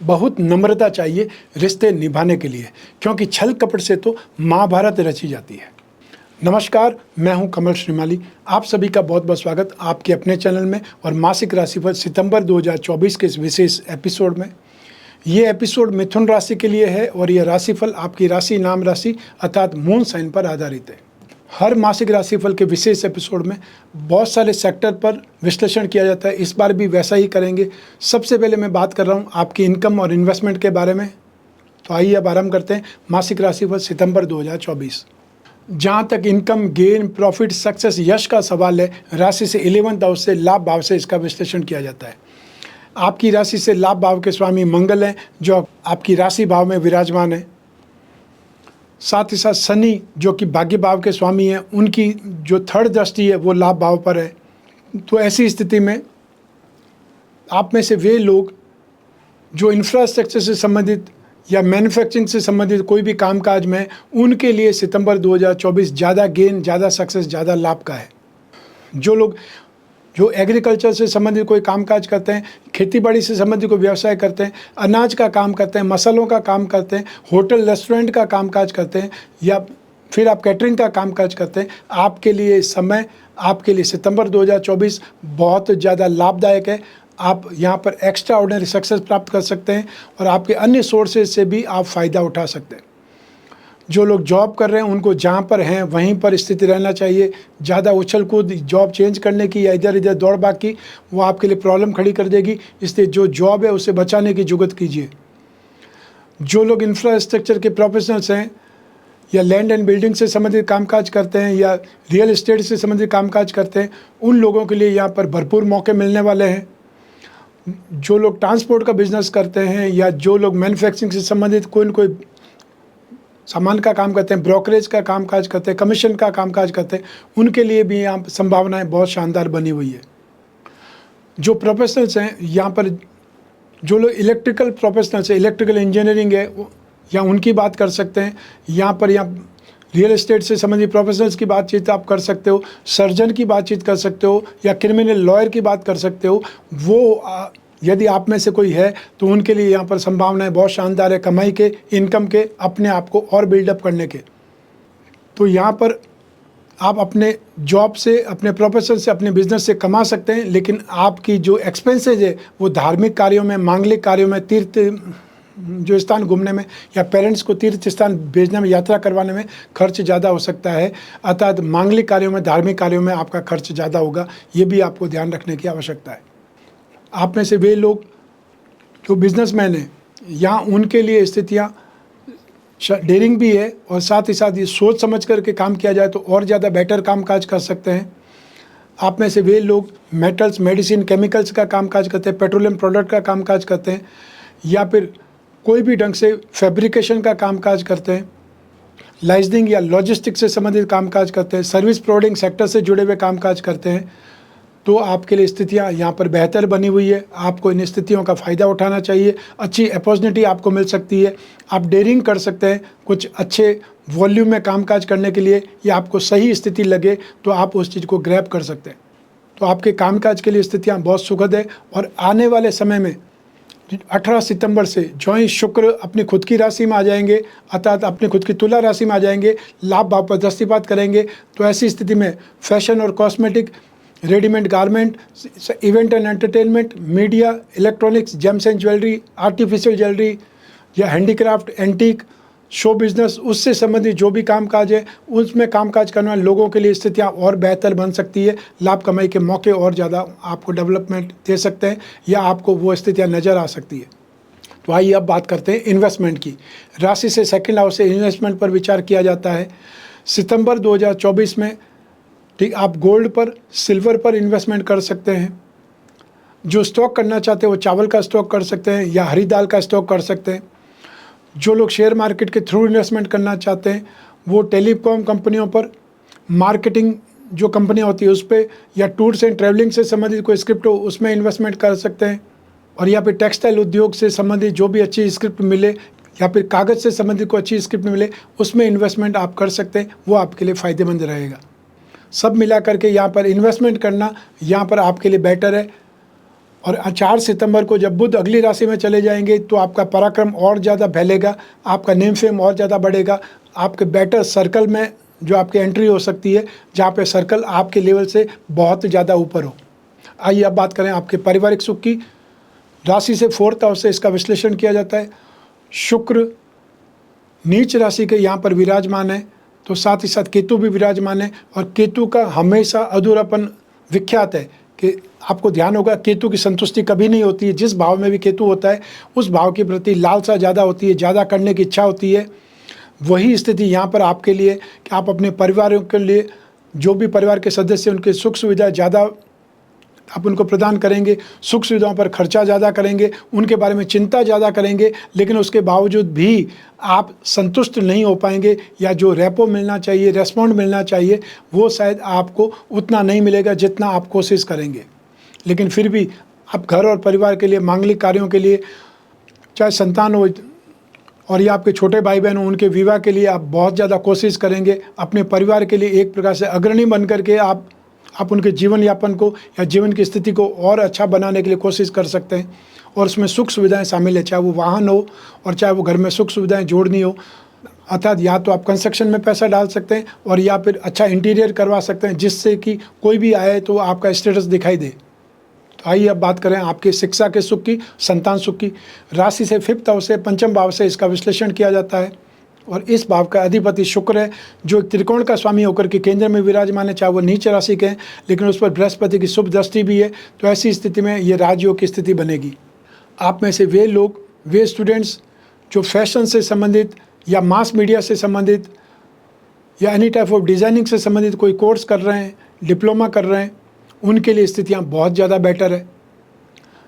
बहुत नम्रता चाहिए रिश्ते निभाने के लिए, क्योंकि छल कपट से तो महाभारत रची जाती है। नमस्कार, मैं हूं कमल श्रीमाली। आप सभी का बहुत बहुत स्वागत आपके अपने चैनल में और मासिक राशिफल सितंबर 2024 के इस विशेष एपिसोड में। ये एपिसोड मिथुन राशि के लिए है और यह राशिफल आपकी राशि नाम राशि अर्थात मून साइन पर आधारित है। हर मासिक राशिफल के विशेष एपिसोड में बहुत सारे सेक्टर पर विश्लेषण किया जाता है, इस बार भी वैसा ही करेंगे। सबसे पहले मैं बात कर रहा हूँ आपकी इनकम और इन्वेस्टमेंट के बारे में। तो आइए अब आरंभ करते हैं मासिक राशिफल सितंबर 2024। जहाँ तक इनकम, गेन, प्रॉफिट, सक्सेस, यश का सवाल है, राशि से 11th हाउस से लाभ भाव से इसका विश्लेषण किया जाता है। आपकी राशि से लाभ भाव के स्वामी मंगल हैं, जो आपकी राशि भाव में विराजमान है। साथ ही साथ शनि जो कि भाग्य भाव के स्वामी हैं, उनकी जो थर्ड दृष्टि है वो लाभ भाव पर है। तो ऐसी स्थिति में आप में से वे लोग जो इंफ्रास्ट्रक्चर से संबंधित या मैन्युफैक्चरिंग से संबंधित कोई भी कामकाज में, उनके लिए सितंबर 2024 ज़्यादा गेन, ज़्यादा सक्सेस, ज़्यादा लाभ का है। जो लोग जो एग्रीकल्चर से संबंधित कोई कामकाज करते हैं, खेतीबाड़ी से संबंधित कोई व्यवसाय करते हैं, अनाज का काम करते हैं, मसालों का काम करते हैं, होटल रेस्टोरेंट का कामकाज करते हैं, या फिर आप कैटरिंग का कामकाज करते हैं, आपके लिए समय, आपके लिए सितंबर 2024 बहुत ज़्यादा लाभदायक है। आप यहाँ पर एक्स्ट्रा ऑर्डिनरी सक्सेस प्राप्त कर सकते हैं और आपके अन्य सोर्सेज से भी आप फ़ायदा उठा सकते हैं। जो लोग जॉब कर रहे हैं उनको जहाँ पर हैं वहीं पर स्थिति रहना चाहिए। ज़्यादा उछल कूद जॉब चेंज करने की या इधर इधर दौड़ भाग की, वो आपके लिए प्रॉब्लम खड़ी कर देगी। इसलिए जो जॉब है उसे बचाने की जुगत कीजिए। जो लोग इंफ्रास्ट्रक्चर के प्रोफेशनल्स हैं या लैंड एंड बिल्डिंग से संबंधित कामकाज करते हैं या रियल एस्टेट से संबंधित कामकाज करते हैं, उन लोगों के लिए यहाँ पर भरपूर मौके मिलने वाले हैं। जो लोग ट्रांसपोर्ट का बिजनेस करते हैं या जो लोग मैन्युफैक्चरिंग से संबंधित कोई न कोई सामान का काम करते हैं, ब्रोकरेज का कामकाज करते हैं, कमीशन का कामकाज करते हैं, उनके लिए भी यहाँ संभावनाएं बहुत शानदार बनी हुई है। जो प्रोफेशनल्स हैं यहाँ पर, जो लोग इलेक्ट्रिकल प्रोफेशनल्स हैं, इलेक्ट्रिकल इंजीनियरिंग है या उनकी बात कर सकते हैं। यहाँ रियल एस्टेट से संबंधित प्रोफेशनल्स की बातचीत आप कर सकते हो, सर्जन की बातचीत कर सकते हो या क्रिमिनल लॉयर की बात कर सकते हो। वो यदि आप में से कोई है तो उनके लिए यहाँ पर संभावनाएं बहुत शानदार है, कमाई के, इनकम के, अपने आप को और बिल्डअप करने के। तो यहाँ पर आप अपने जॉब से, अपने प्रोफेशन से, अपने बिजनेस से कमा सकते हैं, लेकिन आपकी जो एक्सपेंसेज है वो धार्मिक कार्यों में, मांगलिक कार्यों में, तीर्थ जो स्थान घूमने में या पेरेंट्स को तीर्थ स्थान भेजने में, यात्रा करवाने में खर्च ज़्यादा हो सकता है। अर्थात मांगलिक कार्यों में, धार्मिक कार्यों में आपका खर्च ज़्यादा होगा। ये भी आपको ध्यान रखने की आवश्यकता है। आप में से वे लोग जो बिजनेसमैन हैं, यहाँ उनके लिए स्थितियाँ डेयरिंग भी है और साथ ही साथ ये सोच समझ करके काम किया जाए तो और ज़्यादा बेटर कामकाज कर सकते हैं। आप में से वे लोग मेटल्स, मेडिसिन, केमिकल्स का कामकाज करते हैं, पेट्रोलियम प्रोडक्ट का कामकाज करते हैं, या फिर कोई भी ढंग से फैब्रिकेशन का कामकाज करते हैं, लाइजनिंग या लॉजिस्टिक्स से संबंधित कामकाज करते हैं, सर्विस प्रोवाइडिंग सेक्टर से जुड़े हुए कामकाज करते हैं, तो आपके लिए स्थितियाँ यहाँ पर बेहतर बनी हुई है। आपको इन स्थितियों का फ़ायदा उठाना चाहिए। अच्छी अपॉर्चुनिटी आपको मिल सकती है। आप डेयरिंग कर सकते हैं कुछ अच्छे वॉल्यूम में कामकाज करने के लिए, या आपको सही स्थिति लगे तो आप उस चीज़ को ग्रैब कर सकते हैं। तो आपके कामकाज के लिए स्थितियाँ बहुत सुखद है। और आने वाले समय में 18 सितंबर से जो ही शुक्र अपनी खुद की राशि में आ जाएंगे, अर्थात अपनी खुद की तुला राशि में आ जाएंगे, लाभ भाव पर दृष्टिपात करेंगे, तो ऐसी स्थिति में फैशन और cosmetic, readymade garment, event and entertainment, media, electronics, James and jewellery, artificial jewellery या हैंडीक्राफ्ट, एंटीक, शो बिजनेस, उससे संबंधित जो भी कामकाज है उसमें कामकाज करने वाले लोगों के लिए स्थितियाँ और बेहतर बन सकती है। लाभ कमाई के मौके और ज़्यादा आपको डेवलपमेंट दे सकते हैं या आपको वो स्थितियाँ नज़र आ सकती है। तो आइए अब बात करते हैं इन्वेस्टमेंट की। राशि से सेकंड हाउस से इन्वेस्टमेंट पर विचार किया जाता है। सितंबर 2024 में ठीक आप गोल्ड पर, सिल्वर पर इन्वेस्टमेंट कर सकते हैं। जो स्टॉक करना चाहते हैं वो चावल का स्टॉक कर सकते हैं या हरी दाल का स्टॉक कर सकते हैं। जो लोग शेयर मार्केट के थ्रू इन्वेस्टमेंट करना चाहते हैं वो टेलीकॉम कंपनियों पर, मार्केटिंग जो कंपनियां होती है उस पर, या टूर्स एंड ट्रैवलिंग से संबंधित कोई स्क्रिप्ट हो उसमें इन्वेस्टमेंट कर सकते हैं। और या फिर टेक्सटाइल उद्योग से संबंधित जो भी अच्छी स्क्रिप्ट मिले या फिर कागज़ से संबंधित कोई अच्छी स्क्रिप्ट मिले उसमें इन्वेस्टमेंट आप कर सकते हैं। वो आपके लिए फ़ायदेमंद रहेगा। सब मिला करके यहाँ पर इन्वेस्टमेंट करना यहाँ पर आपके लिए बेटर है। और 4 सितंबर को जब बुध अगली राशि में चले जाएंगे तो आपका पराक्रम और ज़्यादा फैलेगा, आपका नेम फेम और ज़्यादा बढ़ेगा, आपके बेटर सर्कल में जो आपकी एंट्री हो सकती है, जहाँ पे सर्कल आपके लेवल से बहुत ज़्यादा ऊपर हो। आइए अब बात करें आपके पारिवारिक सुख की। राशि से 4th हाउस से इसका विश्लेषण किया जाता है। शुक्र नीच राशि के यहाँ पर विराजमान है, तो साथ ही साथ केतु भी विराजमान है। और केतु का हमेशा अधूरापन विख्यात है कि आपको ध्यान होगा केतु की संतुष्टि कभी नहीं होती है। जिस भाव में भी केतु होता है उस भाव के प्रति लालसा ज़्यादा होती है, ज़्यादा करने की इच्छा होती है। वही स्थिति यहाँ पर आपके लिए कि आप अपने परिवारों के लिए, जो भी परिवार के सदस्य उनके सुख सुविधा ज़्यादा आप उनको प्रदान करेंगे, सुख सुविधाओं पर खर्चा ज़्यादा करेंगे, उनके बारे में चिंता ज़्यादा करेंगे, लेकिन उसके बावजूद भी आप संतुष्ट नहीं हो पाएंगे, या जो रेपो मिलना चाहिए, रेस्पॉन्ड मिलना चाहिए, वो शायद आपको उतना नहीं मिलेगा जितना आप कोशिश करेंगे। लेकिन फिर भी आप घर और परिवार के लिए, मांगलिक कार्यों के लिए, चाहे संतान हो और या आपके छोटे भाई बहन हो, उनके विवाह के लिए आप बहुत ज़्यादा कोशिश करेंगे। अपने परिवार के लिए एक प्रकार से अग्रणी बन करके आप उनके जीवन यापन को या जीवन की स्थिति को और अच्छा बनाने के लिए कोशिश कर सकते हैं। और उसमें सुख सुविधाएं शामिल है, चाहे वो वाहन हो और चाहे वो घर में सुख सुविधाएं जोड़नी हो। अर्थात या तो आप कंस्ट्रक्शन में पैसा डाल सकते हैं और या फिर अच्छा इंटीरियर करवा सकते हैं, जिससे कि कोई भी आए तो आपका स्टेटस दिखाई दे। तो आइए अब बात करें आपके शिक्षा के सुख की, संतान सुख की। राशि से 5th हाउस से, पंचम भाव से इसका विश्लेषण किया जाता है। और इस भाव का अधिपति शुक्र है, जो त्रिकोण का स्वामी होकर के केंद्र में विराजमान है, चाहे वो नीच राशि के हैं, लेकिन उस पर बृहस्पति की शुभ दृष्टि भी है। तो ऐसी स्थिति में ये राजयोग की स्थिति बनेगी। आप में से वे लोग, वे स्टूडेंट्स जो फैशन से संबंधित या मास मीडिया से संबंधित या एनी टाइप ऑफ डिज़ाइनिंग से संबंधित कोई कोर्स कर रहे हैं, डिप्लोमा कर रहे हैं, उनके लिए स्थितियाँ बहुत ज़्यादा बेटर है।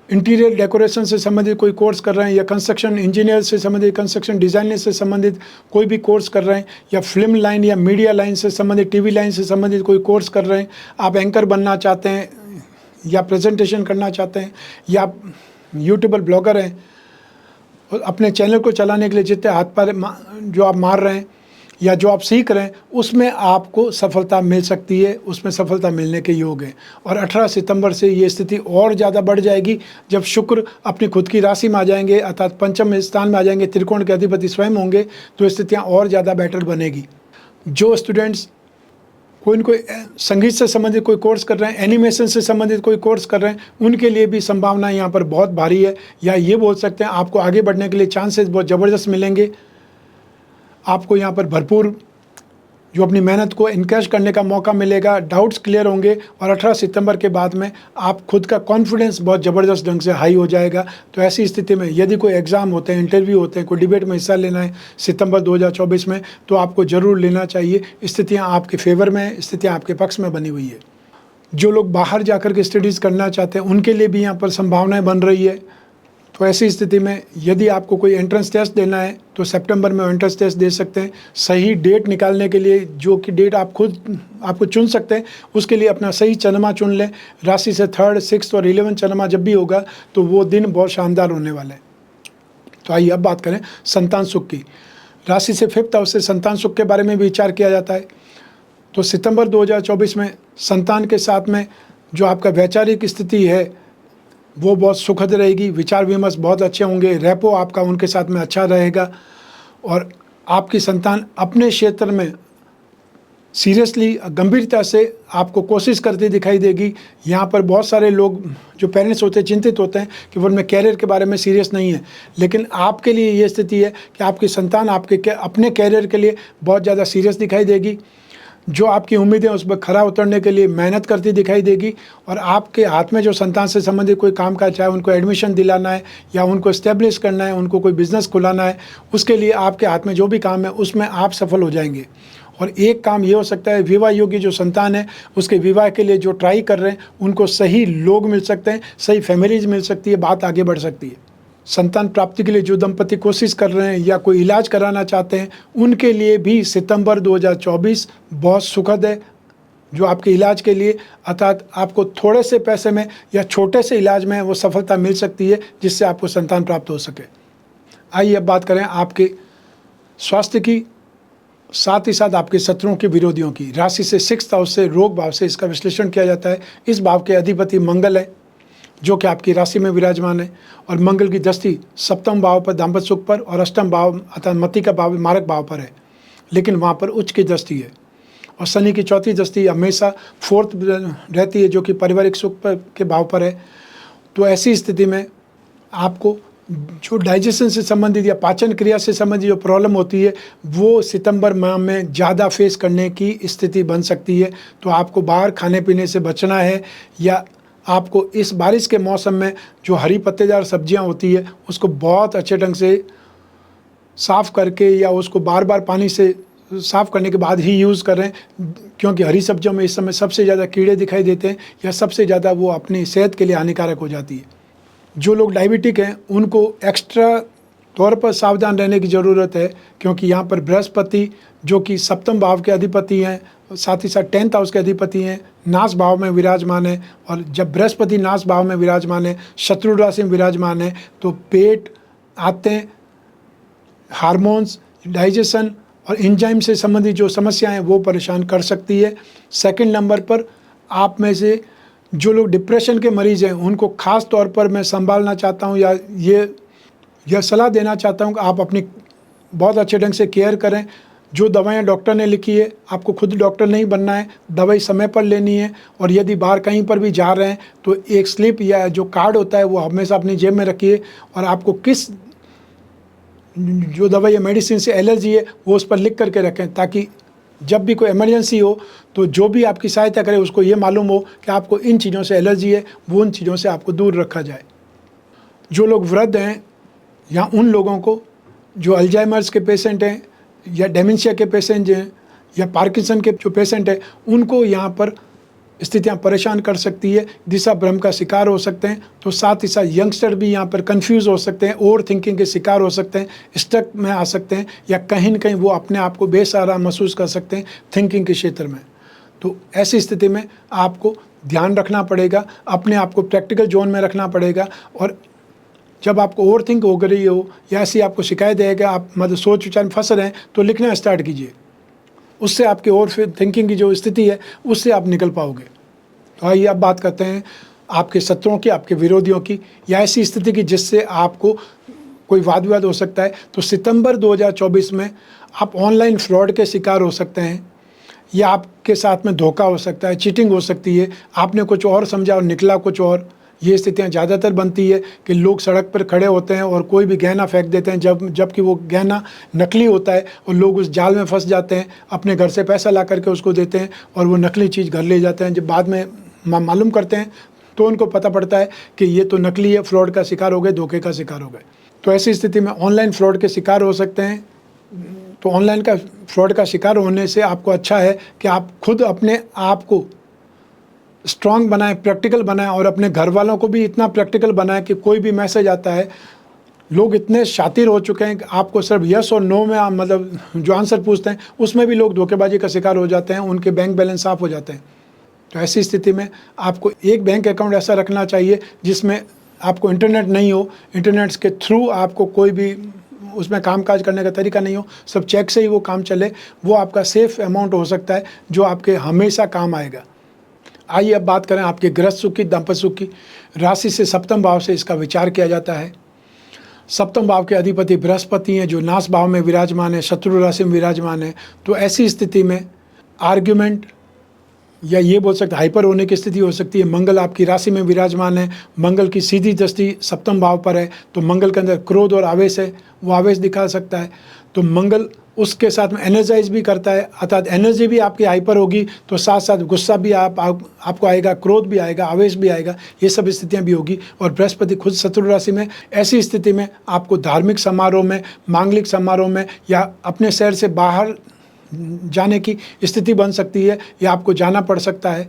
इंटीरियर डेकोरेशन से संबंधित कोई कोर्स कर रहे हैं, या कंस्ट्रक्शन इंजीनियर से संबंधित, कंस्ट्रक्शन डिज़ाइनर से संबंधित कोई भी कोर्स कर रहे हैं, या फिल्म लाइन या मीडिया लाइन से संबंधित, टीवी लाइन से संबंधित कोई कोर्स कर रहे हैं, आप एंकर बनना चाहते हैं या प्रेजेंटेशन करना चाहते हैं, या आप यूट्यूबर ब्लॉगर हैं और अपने चैनल को चलाने के लिए जितने हाथ पैर जो आप मार रहे हैं या जो आप सीख रहे हैं, उसमें आपको सफलता मिल सकती है, उसमें सफलता मिलने के योग है। और 18 सितंबर से ये स्थिति और ज़्यादा बढ़ जाएगी, जब शुक्र अपनी खुद की राशि में आ जाएंगे, अर्थात पंचम स्थान में आ जाएंगे, त्रिकोण के अधिपति स्वयं होंगे, तो स्थितियाँ और ज़्यादा बेटर बनेगी। जो स्टूडेंट्स कोई संगीत से संबंधित कोई कोर्स कर रहे हैं, एनिमेशन से संबंधित कोई कोर्स कर रहे हैं, उनके लिए भी संभावना यहाँ पर बहुत भारी है, या ये बोल सकते हैं आपको आगे बढ़ने के लिए चांसेस बहुत ज़बरदस्त मिलेंगे। आपको यहाँ पर भरपूर जो अपनी मेहनत को इनकरेज करने का मौका मिलेगा, डाउट्स क्लियर होंगे, और 18 सितंबर के बाद में आप खुद का कॉन्फिडेंस बहुत ज़बरदस्त ढंग से हाई हो जाएगा। तो ऐसी स्थिति में यदि कोई एग्ज़ाम होते हैं, इंटरव्यू होते हैं, कोई डिबेट में हिस्सा लेना है सितंबर 2024 में, तो आपको ज़रूर लेना चाहिए। स्थितियाँ आपके फेवर में हैं, स्थितियाँ आपके पक्ष में बनी हुई है। जो लोग बाहर जाकर के स्टडीज़ करना चाहते हैं, उनके लिए भी यहाँ पर संभावनाएँ बन रही है। तो ऐसी स्थिति में यदि आपको कोई एंट्रेंस टेस्ट देना है तो सितंबर में एंट्रेंस टेस्ट दे सकते हैं। सही डेट निकालने के लिए, जो कि डेट आपको चुन सकते हैं, उसके लिए अपना सही चंद्रमा चुन लें। राशि से 3rd, 6th और 11th चंद्रमा जब भी होगा तो वो दिन बहुत शानदार होने वाला है। तो आइए अब बात करें संतान सुख की। राशि से 5th हाउस से संतान सुख के बारे में भी विचार किया जाता है। तो सितंबर 2024 में संतान के साथ में जो आपका वैचारिक स्थिति है वो बहुत सुखद रहेगी, विचार विमर्श बहुत अच्छे होंगे, रेपो आपका उनके साथ में अच्छा रहेगा, और आपकी संतान अपने क्षेत्र में सीरियसली, गंभीरता से आपको कोशिश करती दिखाई देगी। यहाँ पर बहुत सारे लोग जो पेरेंट्स होते हैं चिंतित होते हैं कि वो उनमें कैरियर के बारे में सीरियस नहीं है, लेकिन आपके लिए ये स्थिति है कि आपकी संतान आपके अपने कैरियर के लिए बहुत ज़्यादा सीरियस दिखाई देगी। जो आपकी उम्मीदें उस पर खरा उतरने के लिए मेहनत करती दिखाई देगी, और आपके हाथ में जो संतान से संबंधित कोई काम का, चाहे उनको एडमिशन दिलाना है या उनको इस्टेब्लिश करना है, उनको कोई बिज़नेस खुलाना है, उसके लिए आपके हाथ में जो भी काम है उसमें आप सफल हो जाएंगे। और एक काम ये हो सकता है, विवाह योग्य जो संतान है उसके विवाह के लिए जो ट्राई कर रहे हैं उनको सही लोग मिल सकते हैं, सही फैमिलीज मिल सकती है, बात आगे बढ़ सकती है। संतान प्राप्ति के लिए जो दंपति कोशिश कर रहे हैं या कोई इलाज कराना चाहते हैं, उनके लिए भी सितंबर 2024 बहुत सुखद है। जो आपके इलाज के लिए, अर्थात आपको थोड़े से पैसे में या छोटे से इलाज में वो सफलता मिल सकती है, जिससे आपको संतान प्राप्त हो सके। आइए अब बात करें आपके स्वास्थ्य की, साथ ही साथ आपके शत्रुओं के विरोधियों की। राशि से 6th हाउस से रोग भाव से इसका विश्लेषण किया जाता है। इस भाव के अधिपति मंगल है, जो कि आपकी राशि में विराजमान है, और मंगल की दृष्टि सप्तम भाव पर दाम्पत्य सुख पर और अष्टम भाव अर्थात मति का भाव मारक भाव पर है, लेकिन वहाँ पर उच्च की दृष्टि है। और शनि की चौथी दृष्टि हमेशा फोर्थ रहती है, जो कि पारिवारिक सुख पर के भाव पर है। तो ऐसी स्थिति में आपको जो डाइजेशन से संबंधित या पाचन क्रिया से संबंधित जो प्रॉब्लम होती है वो सितंबर माह में ज़्यादा फेस करने की स्थिति बन सकती है। तो आपको बाहर खाने पीने से बचना है, या आपको इस बारिश के मौसम में जो हरी पत्तेदार सब्जियां होती है उसको बहुत अच्छे ढंग से साफ़ करके या उसको बार बार पानी से साफ़ करने के बाद ही यूज़ करें, क्योंकि हरी सब्जियों में इस समय सबसे ज़्यादा कीड़े दिखाई देते हैं या सबसे ज़्यादा वो अपनी सेहत के लिए हानिकारक हो जाती है। जो लोग डायबिटिक हैं उनको एक्स्ट्रा तौर पर सावधान रहने की ज़रूरत है, क्योंकि यहाँ पर बृहस्पति जो कि सप्तम भाव के अधिपति हैं, साथ ही साथ 10th हाउस के अधिपति हैं, नाश भाव में विराजमान है। और जब बृहस्पति नाश भाव में विराजमान है, शत्रु राशि में विराजमान है, तो पेट आते हार्मोन्स, डाइजेशन और एंजाइम से संबंधित जो समस्याएं हैं वो परेशान कर सकती है। सेकंड नंबर पर आप में से जो लोग डिप्रेशन के मरीज़ हैं उनको ख़ास तौर पर मैं संभालना चाहता हूं, या यह सलाह देना चाहता हूं कि आप अपनी बहुत अच्छे ढंग से केयर करें। जो दवाएं डॉक्टर ने लिखी है, आपको खुद डॉक्टर नहीं बनना है, दवाई समय पर लेनी है। और यदि बाहर कहीं पर भी जा रहे हैं तो एक स्लिप या जो कार्ड होता है वो हमेशा अपनी जेब में रखिए, और आपको किस जो दवाई या मेडिसिन से एलर्जी है वो उस पर लिख करके रखें, ताकि जब भी कोई इमरजेंसी हो तो जो भी आपकी सहायता करे उसको ये मालूम हो कि आपको इन चीज़ों से एलर्जी है, वो उन चीज़ों से आपको दूर रखा जाए। जो लोग वृद्ध हैं या उन लोगों को जो अल्जाइमर्स के पेशेंट हैं या डेमेंशिया के पेशेंट हैं या पार्किंसन के जो पेशेंट हैं, उनको यहाँ पर स्थितियाँ परेशान कर सकती है, दिशा भ्रम का शिकार हो सकते हैं। तो साथ ही साथ यंगस्टर भी यहाँ पर कंफ्यूज हो सकते हैं, ओवर थिंकिंग के शिकार हो सकते हैं, स्टक में आ सकते हैं, या कहीं न कहीं वो अपने आप को बेसहारा महसूस कर सकते हैं थिंकिंग के क्षेत्र में। तो ऐसी स्थिति में आपको ध्यान रखना पड़ेगा, अपने आप को प्रैक्टिकल जोन में रखना पड़ेगा। और जब आपको ओवर थिंक हो रही हो या ऐसी आपको शिकायत है कि आप मतलब सोच विचार में फंस रहे हैं, तो लिखना स्टार्ट कीजिए। उससे आपकी ओवर थिंकिंग की जो स्थिति है उससे आप निकल पाओगे। तो आइए अब बात करते हैं आपके शत्रुओं की, आपके विरोधियों की, या ऐसी स्थिति की जिससे आपको कोई वाद विवाद हो सकता है। तो सितंबर 2024 में आप ऑनलाइन फ्रॉड के शिकार हो सकते हैं, या आपके साथ में धोखा हो सकता है, चीटिंग हो सकती है, आपने कुछ और समझा और निकला कुछ और। ये स्थितियाँ ज़्यादातर बनती है कि लोग सड़क पर खड़े होते हैं और कोई भी गहना फेंक देते हैं, जबकि वो गहना नकली होता है, और लोग उस जाल में फंस जाते हैं, अपने घर से पैसा ला करके उसको देते हैं और वो नकली चीज़ घर ले जाते हैं। जब बाद में मालूम करते हैं तो उनको पता पड़ता है कि ये तो नकली है, फ्रॉड का शिकार हो गए, धोखे का शिकार हो गए। तो ऐसी स्थिति में ऑनलाइन फ्रॉड के शिकार हो सकते हैं। तो ऑनलाइन का फ्रॉड का शिकार होने से आपको अच्छा है कि आप खुद अपने आप को स्ट्रांग बनाएं, प्रैक्टिकल बनाएं, और अपने घर वालों को भी इतना प्रैक्टिकल बनाएं कि कोई भी मैसेज आता है, लोग इतने शातिर हो चुके हैं कि आपको सिर्फ यस और नो में मतलब जो आंसर पूछते हैं उसमें भी लोग धोखेबाजी का शिकार हो जाते हैं, उनके बैंक बैलेंस साफ हो जाते हैं। तो ऐसी स्थिति में आपको एक बैंक अकाउंट ऐसा रखना चाहिए जिसमें आपको इंटरनेट नहीं हो, इंटरनेट के थ्रू आपको कोई भी उसमें कामकाज करने का तरीका नहीं हो, सब चेक से ही वो काम चले। वो आपका सेफ अमाउंट हो सकता है जो आपके हमेशा काम आएगा। आइए अब बात करें आपके गृहस्थ सुख की, दाम्पत्य सुख की। राशि से सप्तम भाव से इसका विचार किया जाता है। सप्तम भाव के अधिपति बृहस्पति हैं जो नाश भाव में विराजमान है, शत्रु राशि में विराजमान है। तो ऐसी स्थिति में आर्ग्यूमेंट या ये बोल सकते हाइपर होने की स्थिति हो सकती है। मंगल आपकी राशि में विराजमान है, मंगल की सीधी दृष्टि सप्तम भाव पर है, तो मंगल के अंदर क्रोध और आवेश है, वो आवेश दिखा सकता है। तो मंगल उसके साथ में एनर्जाइज भी करता है, अर्थात एनर्जी भी आपकी हाइपर होगी, तो साथ साथ गुस्सा भी आपको आएगा, क्रोध भी आएगा, आवेश भी आएगा, ये सब स्थितियाँ भी होगी। और बृहस्पति खुद शत्रु राशि में, ऐसी स्थिति में आपको धार्मिक समारोह में, मांगलिक समारोह में, या अपने शहर से बाहर जाने की स्थिति बन सकती है, या आपको जाना पड़ सकता है।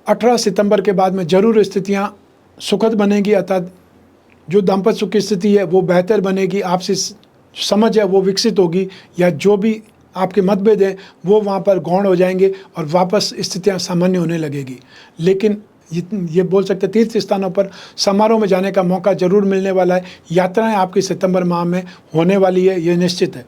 18 सितंबर के बाद में जरूर स्थितियाँ सुखद बनेगी, अर्थात जो दाम्पत्य सुख की स्थिति है वो बेहतर बनेगी, आपसी समझ है वो विकसित होगी, या जो भी आपके मतभेद हैं वो वहाँ पर गौण हो जाएंगे और वापस स्थितियाँ सामान्य होने लगेगी। लेकिन ये बोल सकते हैं तीर्थ स्थानों पर समारोह में जाने का मौका जरूर मिलने वाला है। यात्राएं आपकी सितंबर माह में होने वाली है, ये निश्चित है।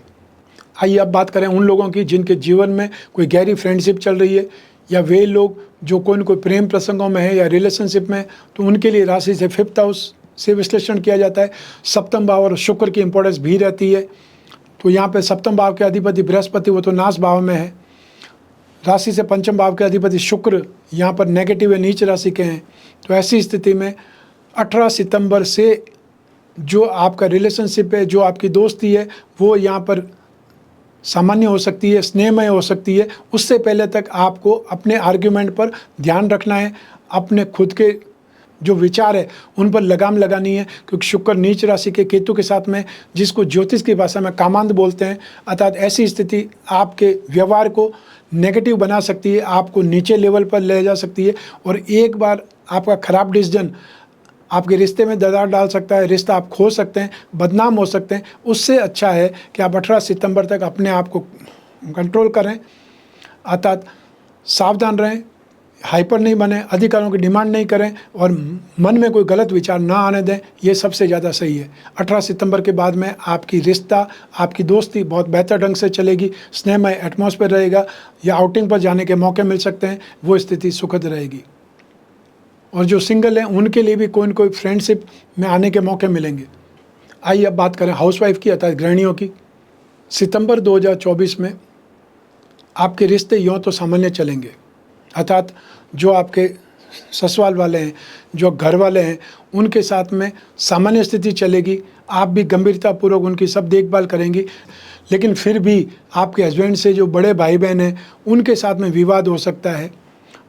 आइए अब बात करें उन लोगों की जिनके जीवन में कोई गहरी फ्रेंडशिप चल रही है, या वे लोग जो कोई न कोई प्रेम प्रसंगों में है या रिलेशनशिप में, तो उनके लिए राशि से 5th हाउस से विश्लेषण किया जाता है। सप्तम भाव और शुक्र की इंपॉर्टेंस भी रहती है। तो यहाँ पे सप्तम भाव के अधिपति बृहस्पति वो तो नाश भाव में है। राशि से पंचम भाव के अधिपति शुक्र यहाँ पर नेगेटिव या नीच राशि के हैं। तो ऐसी स्थिति में 18 सितंबर से जो आपका रिलेशनशिप है, जो आपकी दोस्ती है, वो यहाँ पर सामान्य हो सकती है, स्नेहमय हो सकती है। उससे पहले तक आपको अपने आर्ग्यूमेंट पर ध्यान रखना है, अपने खुद के जो विचार है उन पर लगाम लगानी है, क्योंकि शुक्र नीच राशि के केतु के साथ में, जिसको ज्योतिष की भाषा में कामांध बोलते हैं, अर्थात ऐसी स्थिति आपके व्यवहार को नेगेटिव बना सकती है, आपको नीचे लेवल पर ले जा सकती है, और एक बार आपका खराब डिसीजन आपके रिश्ते में दरार डाल सकता है, रिश्ता आप खो सकते हैं, बदनाम हो सकते हैं। उससे अच्छा है कि आप 18 सितंबर तक अपने आप को कंट्रोल करें, अर्थात सावधान रहें, हाइपर नहीं बने, अधिकारों की डिमांड नहीं करें और मन में कोई गलत विचार ना आने दें। ये सबसे ज़्यादा सही है। 18 सितंबर के बाद में आपकी रिश्ता, आपकी दोस्ती बहुत बेहतर ढंग से चलेगी, स्नेहमय एटमॉस्फेयर रहेगा, या आउटिंग पर जाने के मौके मिल सकते हैं, वो स्थिति सुखद रहेगी। और जो सिंगल हैं उनके लिए भी कोई न कोई फ्रेंडशिप में आने के मौके मिलेंगे। आइए अब बात करें हाउसवाइफ की, अर्थात गृहिणियों की। सितंबर 2024 में आपके रिश्ते यूँ तो सामान्य चलेंगे, अर्थात जो आपके ससुराल वाले हैं, जो घर वाले हैं, उनके साथ में सामान्य स्थिति चलेगी। आप भी गंभीरतापूर्वक उनकी सब देखभाल करेंगी। लेकिन फिर भी आपके हस्बैंड से जो बड़े भाई बहन हैं, उनके साथ में विवाद हो सकता है।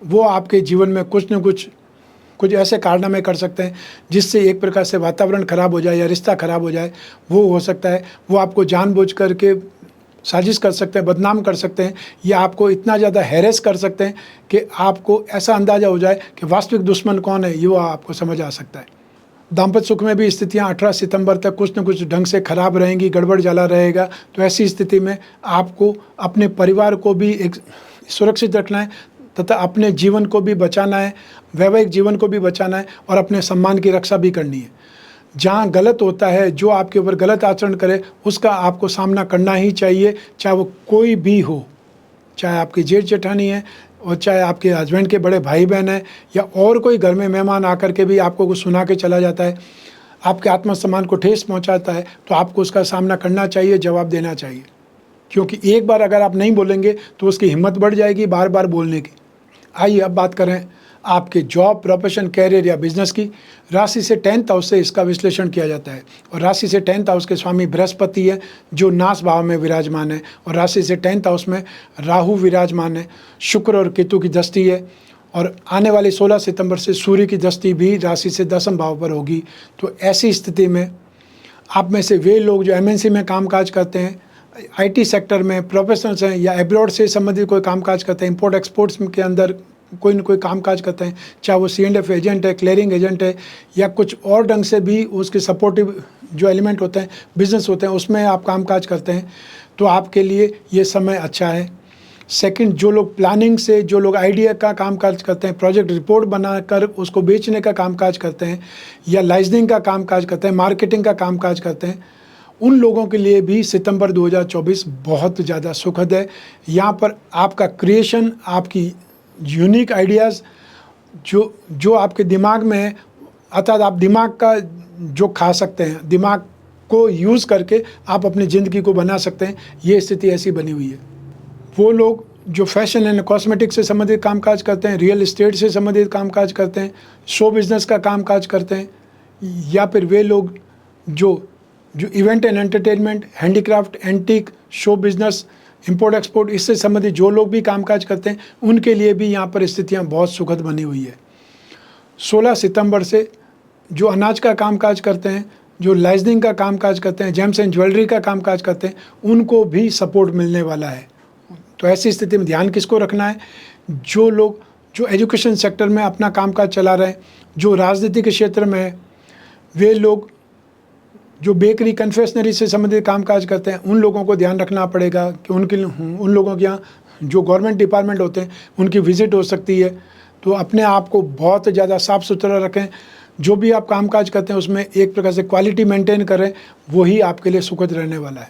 वो आपके जीवन में कुछ न कुछ ऐसे कारनामे कर सकते हैं जिससे एक प्रकार से वातावरण खराब हो जाए या रिश्ता खराब हो जाए। वो हो सकता है वो आपको जानबूझ करके साजिश कर सकते हैं, बदनाम कर सकते हैं, या आपको इतना ज़्यादा हैरेस कर सकते हैं कि आपको ऐसा अंदाज़ा हो जाए कि वास्तविक दुश्मन कौन है, ये आपको समझ आ सकता है। दाम्पत्य सुख में भी स्थितियां 18 सितंबर तक कुछ न कुछ ढंग से खराब रहेंगी, गड़बड़ जाला रहेगा। तो ऐसी स्थिति में आपको अपने परिवार को भी एक सुरक्षित रखना है तथा अपने जीवन को भी बचाना है, वैवाहिक जीवन को भी बचाना है और अपने सम्मान की रक्षा भी करनी है। जहाँ गलत होता है, जो आपके ऊपर गलत आचरण करे, उसका आपको सामना करना ही चाहिए, चाहे वो कोई भी हो, चाहे आपकी जेठ जेठानी है और चाहे आपके हस्बैंड के बड़े भाई बहन हैं, या और कोई घर में मेहमान आकर के भी आपको कुछ सुना के चला जाता है, आपके आत्मसम्मान को ठेस पहुंचाता है, तो आपको उसका सामना करना चाहिए, जवाब देना चाहिए। क्योंकि एक बार अगर आप नहीं बोलेंगे तो उसकी हिम्मत बढ़ जाएगी बार बार बोलने की। आइए अब बात करें आपके जॉब, प्रोफेशन, कैरियर या बिजनेस की। राशि से 10th हाउस से इसका विश्लेषण किया जाता है, और राशि से 10th हाउस के स्वामी बृहस्पति है, जो नाश भाव में विराजमान है, और राशि से 10th हाउस में राहु विराजमान है, शुक्र और केतु की दृष्टि है, और आने वाले 16 सितंबर से सूर्य की दृष्टि भी राशि से 10वें भाव पर होगी। तो ऐसी स्थिति में आप में से वे लोग जो MNC में कामकाज करते हैं, IT सेक्टर में प्रोफेशनल्स हैं, या एब्रॉड से संबंधित कोई कामकाज करते हैं, इंपोर्ट एक्सपोर्ट्स के अंदर कोई न कोई कामकाज करते हैं, चाहे वो C&F एजेंट है, क्लियरिंग एजेंट है, या कुछ और ढंग से भी उसके सपोर्टिव जो एलिमेंट होते हैं, बिजनेस होते हैं, उसमें आप कामकाज करते हैं, तो आपके लिए ये समय अच्छा है। सेकंड, जो लोग प्लानिंग से, जो लोग आइडिया का कामकाज करते हैं, प्रोजेक्ट रिपोर्ट बनाकर उसको बेचने का कामकाज करते हैं, या लाइसेंसिंग का कामकाज करते हैं, मार्केटिंग का कामकाज करते हैं, उन लोगों के लिए भी सितंबर 2024 बहुत ज़्यादा सुखद है। यहाँ पर आपका क्रिएशन, आपकी यूनिक आइडियाज़ जो आपके दिमाग में है, अर्थात आप दिमाग का जो खा सकते हैं, दिमाग को यूज़ करके आप अपनी ज़िंदगी को बना सकते हैं, ये स्थिति ऐसी बनी हुई है। वो लोग जो फैशन एंड कॉस्मेटिक्स से संबंधित कामकाज करते हैं, रियल एस्टेट से संबंधित कामकाज करते हैं, शो बिज़नेस का कामकाज करते हैं, या फिर वे लोग जो event and entertainment, handicraft, antique, show business, import export, इससे संबंधित जो लोग भी कामकाज करते हैं, उनके लिए भी यहाँ पर स्थितियाँ बहुत सुखद बनी हुई है। 16 सितंबर से जो अनाज का कामकाज करते हैं, जो लाइसेंसिंग का कामकाज करते हैं, जेम्स एंड ज्वेलरी का कामकाज करते हैं, उनको भी सपोर्ट मिलने वाला है। तो ऐसी स्थिति में ध्यान किसको रखना है? जो लोग जो एजुकेशन सेक्टर में अपना कामकाज चला रहे हैं, जो राजनीति के क्षेत्र में है, वे लोग जो बेकरी, कन्फेक्शनरी से संबंधित कामकाज करते हैं, उन लोगों को ध्यान रखना पड़ेगा कि उन लोगों के यहाँ जो गवर्नमेंट डिपार्टमेंट होते हैं, उनकी विजिट हो सकती है। तो अपने आप को बहुत ज़्यादा साफ़ सुथरा रखें। जो भी आप कामकाज करते हैं उसमें एक प्रकार से क्वालिटी मेंटेन करें, वही आपके लिए सुखद रहने वाला है।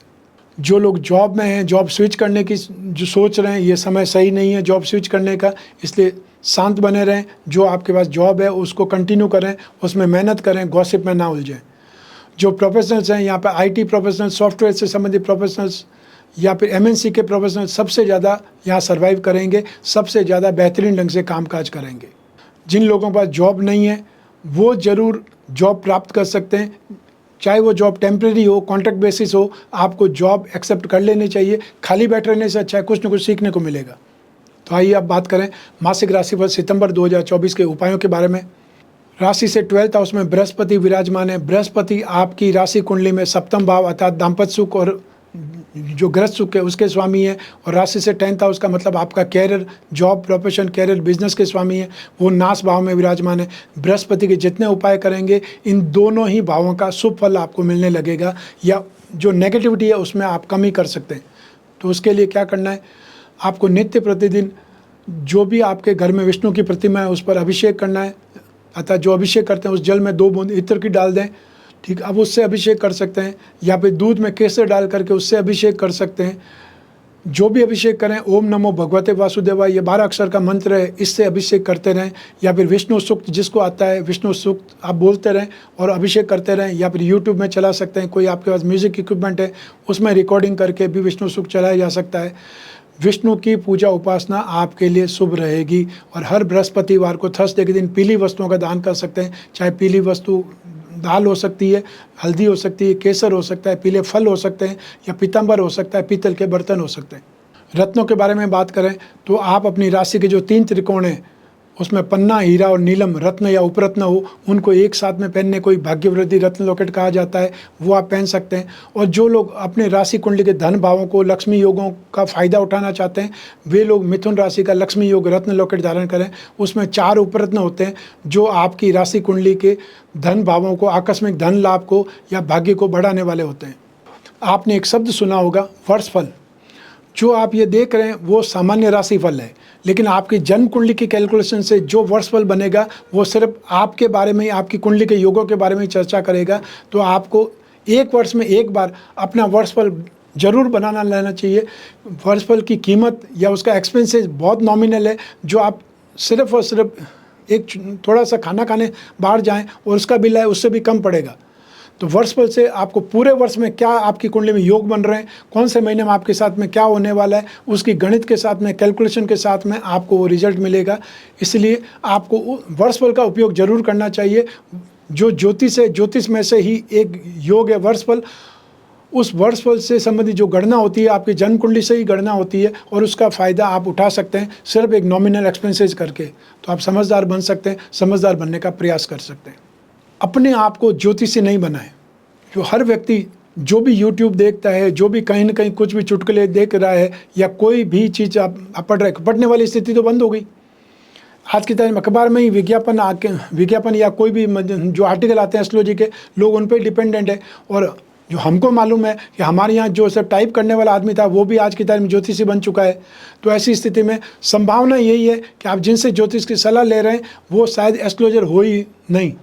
जो लोग जॉब में हैं, जॉब स्विच करने की जो सोच रहे हैं, ये समय सही नहीं है जॉब स्विच करने का, इसलिए शांत बने रहें। जो आपके पास जॉब है उसको कंटिन्यू करें, उसमें मेहनत करें, गॉसिप में ना उलझें। जो प्रोफेशनल्स हैं यहाँ पे, आईटी प्रोफेशनल, सॉफ्टवेयर से संबंधित प्रोफेशनल्स या फिर एमएनसी के प्रोफेशनल सबसे ज़्यादा यहाँ सर्वाइव करेंगे, सबसे ज़्यादा बेहतरीन ढंग से कामकाज करेंगे। जिन लोगों के पास जॉब नहीं है वो ज़रूर जॉब प्राप्त कर सकते हैं, चाहे वो जॉब टेम्प्रेरी हो, कॉन्ट्रैक्ट बेसिस हो, आपको जॉब एक्सेप्ट कर लेनी चाहिए। खाली बैठ रहने से अच्छा है, कुछ न कुछ सीखने को मिलेगा। तो आइए अब बात करें मासिक राशिफल सितंबर 2024 के उपायों के बारे में। राशि से 12th हाउस में बृहस्पति विराजमान है। बृहस्पति आपकी राशि कुंडली में सप्तम भाव अर्थात दाम्पत्य सुख और जो गृहस्थ सुख है उसके स्वामी है, और राशि से 10th हाउस का मतलब आपका career, job, profession, career, business के स्वामी है, वो नाश भाव में विराजमान है। बृहस्पति के जितने उपाय करेंगे इन दोनों ही भावों का शुभ फल आपको मिलने लगेगा, या जो नेगेटिविटी है उसमें आप कम ही कर सकते हैं। तो उसके लिए क्या करना है, आपको नित्य प्रतिदिन जो भी आपके घर में विष्णु की प्रतिमा है उस पर अभिषेक करना है। अतः जो अभिषेक करते हैं उस जल में 2 बूंद इत्र की डाल दें, ठीक, अब उससे अभिषेक कर सकते हैं, या फिर दूध में केसर डाल करके उससे अभिषेक कर सकते हैं। जो भी अभिषेक करें, ओम नमो भगवते वासुदेवाय, ये 12 अक्षर का मंत्र है, इससे अभिषेक करते रहें, या फिर विष्णु सूक्त जिसको आता है विष्णु सूक्त आप बोलते रहें और अभिषेक करते रहें, या फिर यूट्यूब में चला सकते हैं। कोई आपके पास म्यूज़िक इक्विपमेंट है उसमें रिकॉर्डिंग करके भी विष्णु सूक्त चलाया जा सकता है। विष्णु की पूजा उपासना आपके लिए शुभ रहेगी। और हर बृहस्पतिवार को थर्सडे के दिन पीली वस्तुओं का दान कर सकते हैं, चाहे पीली वस्तु दाल हो सकती है, हल्दी हो सकती है, केसर हो सकता है, पीले फल हो सकते हैं, या पीताम्बर हो सकता है, पीतल के बर्तन हो सकते हैं। रत्नों के बारे में बात करें तो आप अपनी राशि के जो 3 त्रिकोण हैं उसमें पन्ना, हीरा और नीलम रत्न या उपरत्न हो, उनको एक साथ में पहनने, कोई भाग्यवृद्धि रत्न लॉकेट कहा जाता है, वो आप पहन सकते हैं। और जो लोग अपने राशि कुंडली के धन भावों को, लक्ष्मी योगों का फ़ायदा उठाना चाहते हैं, वे लोग मिथुन राशि का लक्ष्मी योग रत्न लॉकेट धारण करें। उसमें 4 उपरत्न होते हैं जो आपकी राशि कुंडली के धन भावों को, आकस्मिक धन लाभ को या भाग्य को बढ़ाने वाले होते हैं। आपने एक शब्द सुना होगा, वर्षफल। जो आप ये देख रहे हैं वो सामान्य राशिफल है, लेकिन आपकी जन्म कुंडली की कैलकुलेशन से जो वर्षफल बनेगा वो सिर्फ आपके बारे में ही, आपकी कुंडली के योगों के बारे में ही चर्चा करेगा। तो आपको एक वर्ष में एक बार अपना वर्षफल जरूर बनाना लेना चाहिए। वर्षफल की कीमत या उसका एक्सपेंसेस बहुत नॉमिनल है, जो आप सिर्फ और सिर्फ एक थोड़ा सा खाना खाने बाहर जाएं और उसका बिल है उससे भी कम पड़ेगा। तो वर्षफल से आपको पूरे वर्ष में क्या आपकी कुंडली में योग बन रहे हैं, कौन से महीने में आपके साथ में क्या होने वाला है, उसकी गणित के साथ में, कैलकुलेशन के साथ में आपको वो रिजल्ट मिलेगा। इसलिए आपको वर्षफल का उपयोग जरूर करना चाहिए। जो ज्योतिष में से ही एक योग है वर्षफल। उस वर्षफल से संबंधित जो गणना होती है आपकी जन्म कुंडली से ही गणना होती है, और उसका फ़ायदा आप उठा सकते हैं सिर्फ एक नॉमिनल एक्सपेंसेस करके। तो आप समझदार बन सकते हैं, समझदार बनने का प्रयास कर सकते हैं। अपने आप को ज्योतिषी नहीं बनाएं। जो हर व्यक्ति जो भी YouTube देखता है, जो भी कहीं ना कहीं कुछ भी चुटकुले देख रहा है, या कोई भी चीज़ आप पढ़ रहे, पढ़ने वाली स्थिति तो बंद हो गई। आज की तारीख में अखबार में ही विज्ञापन या कोई भी जो आर्टिकल आते हैं एस्ट्रोलॉजी के, लोग उन पर डिपेंडेंट है। और जो हमको मालूम है कि हमारे यहाँ जो सब टाइप करने वाला आदमी था वो भी आज की तारीख में ज्योतिषी बन चुका है। तो ऐसी स्थिति में संभावना यही है कि आप जिनसे ज्योतिष की सलाह ले रहे हैं वो शायद एस्ट्रोलॉजर हो ही नहीं।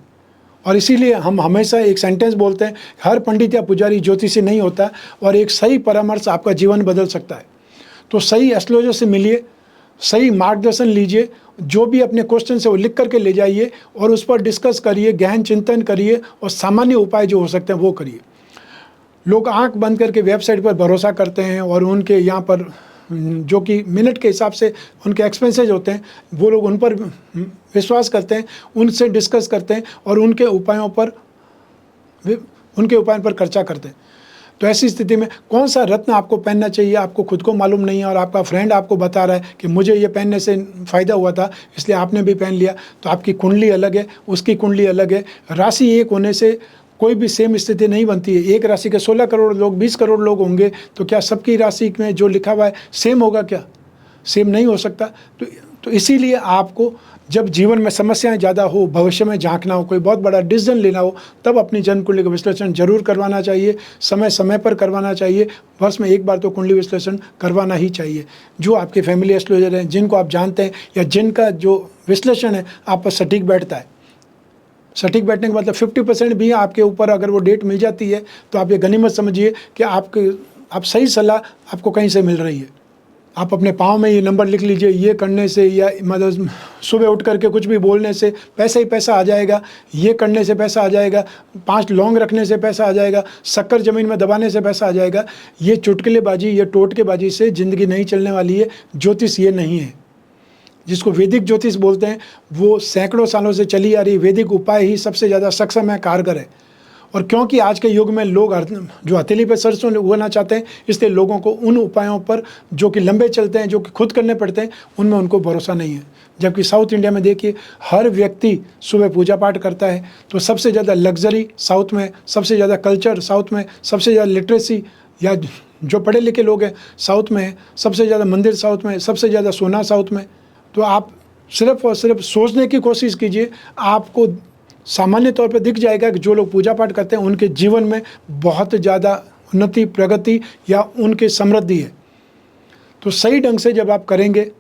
और इसीलिए हम हमेशा एक सेंटेंस बोलते हैं, हर पंडित या पुजारी ज्योतिषी नहीं होता, और एक सही परामर्श आपका जीवन बदल सकता है। तो सही एस्ट्रोलॉजर से मिलिए, सही मार्गदर्शन लीजिए, जो भी अपने क्वेश्चन है वो लिख करके ले जाइए और उस पर डिस्कस करिए, गहन चिंतन करिए, और सामान्य उपाय जो हो सकते हैं वो करिए। लोग आंख बंद करके वेबसाइट पर भरोसा करते हैं, और उनके यहाँ पर जो कि मिनट के हिसाब से उनके एक्सपेंसेज होते हैं, वो लोग उन पर विश्वास करते हैं, उनसे डिस्कस करते हैं, और उनके उपायों पर खर्चा करते हैं। तो ऐसी स्थिति में कौन सा रत्न आपको पहनना चाहिए आपको खुद को मालूम नहीं है, और आपका फ्रेंड आपको बता रहा है कि मुझे ये पहनने से फ़ायदा हुआ था इसलिए आपने भी पहन लिया। तो आपकी कुंडली अलग है, उसकी कुंडली अलग है। राशि एक होने से कोई भी सेम स्थिति नहीं बनती है। एक राशि के 16 करोड़ लोग, 20 करोड़ लोग होंगे, तो क्या सबकी राशि में जो लिखा हुआ है सेम होगा? क्या सेम नहीं हो सकता। तो इसीलिए आपको जब जीवन में समस्याएं ज़्यादा हो, भविष्य में झांकना हो, कोई बहुत बड़ा डिसीजन लेना हो, तब अपनी जन्म कुंडली का विश्लेषण जरूर करवाना चाहिए। समय समय पर करवाना चाहिए। वर्ष में एक बार तो कुंडली विश्लेषण करवाना ही चाहिए। जो आपके फैमिली एस्ट्रोलॉजर हैं, जिनको आप जानते हैं, या जिनका जो विश्लेषण है आप पर सटीक बैठता है। सटीक बैठने का मतलब 50% भी आपके ऊपर अगर वो डेट मिल जाती है तो आप ये गनीमत समझिए कि आपके आप सही सलाह आपको कहीं से मिल रही है। आप अपने पाँव में ये नंबर लिख लीजिए, ये करने से या मतलब सुबह उठ करके कुछ भी बोलने से पैसा ही पैसा आ जाएगा, ये करने से पैसा आ जाएगा, 5 लौंग रखने से पैसा आ जाएगा, शक्कर ज़मीन में दबाने से पैसा आ जाएगा। ये चुटकुलेबाजी, ये टोटकेबाजी से ज़िंदगी नहीं चलने वाली है। ज्योतिष ये नहीं है। जिसको वैदिक ज्योतिष बोलते हैं वो सैकड़ों सालों से चली आ रही वैदिक उपाय ही सबसे ज़्यादा सक्षम है, कारगर है। और क्योंकि आज के युग में लोग जो हथेली पर सरसों उगाना चाहते हैं, इसलिए लोगों को उन उपायों पर जो कि लंबे चलते हैं, जो कि खुद करने पड़ते हैं, उनमें उनको भरोसा नहीं है। जबकि साउथ इंडिया में देखिए, हर व्यक्ति सुबह पूजा पाठ करता है। तो सबसे ज़्यादा लग्जरी साउथ में, सबसे ज़्यादा कल्चर साउथ में, सबसे ज़्यादा लिटरेसी या जो पढ़े लिखे लोग हैं साउथ में है, सबसे ज़्यादा मंदिर साउथ में, सबसे ज़्यादा सोना साउथ में। तो आप सिर्फ और सिर्फ सोचने की कोशिश कीजिए, आपको सामान्य तौर पर दिख जाएगा कि जो लोग पूजा पाठ करते हैं उनके जीवन में बहुत ज़्यादा उन्नति, प्रगति या उनकी समृद्धि है। तो सही ढंग से जब आप करेंगे,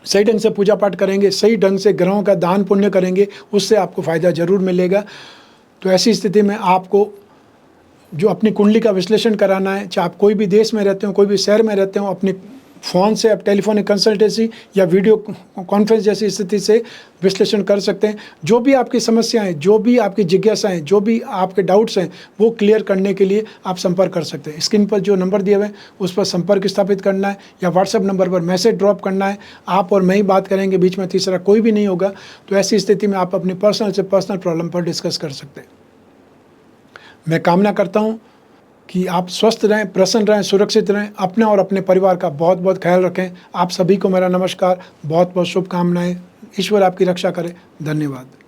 सही ढंग से पूजा पाठ करेंगे, सही ढंग से ग्रहों का दान पुण्य करेंगे, उससे आपको फ़ायदा ज़रूर मिलेगा। तो ऐसी स्थिति में आपको जो अपनी कुंडली का विश्लेषण कराना है, चाहे आप कोई भी देश में रहते हो, कोई भी शहर में रहते हो, अपनी फ़ोन से आप टेलीफोनिक कंसल्टेंसी या वीडियो कॉन्फ्रेंस जैसी स्थिति से विश्लेषण कर सकते हैं। जो भी आपकी समस्याएं, जो भी आपकी जिज्ञासाएं, जो भी आपके डाउट्स हैं, वो क्लियर करने के लिए आप संपर्क कर सकते हैं। स्क्रीन पर जो नंबर दिए हुए हैं उस पर संपर्क स्थापित करना है या व्हाट्सएप नंबर पर मैसेज ड्रॉप करना है। आप और मैं ही बात करेंगे, बीच में तीसरा कोई भी नहीं होगा। तो ऐसी स्थिति में आप अपनी पर्सनल से पर्सनल प्रॉब्लम पर डिस्कस कर सकते हैं। मैं कामना करता हूँ कि आप स्वस्थ रहें, प्रसन्न रहें, सुरक्षित रहें, अपने और अपने परिवार का बहुत बहुत ख्याल रखें। आप सभी को मेरा नमस्कार, बहुत बहुत शुभकामनाएं। ईश्वर आपकी रक्षा करे। धन्यवाद।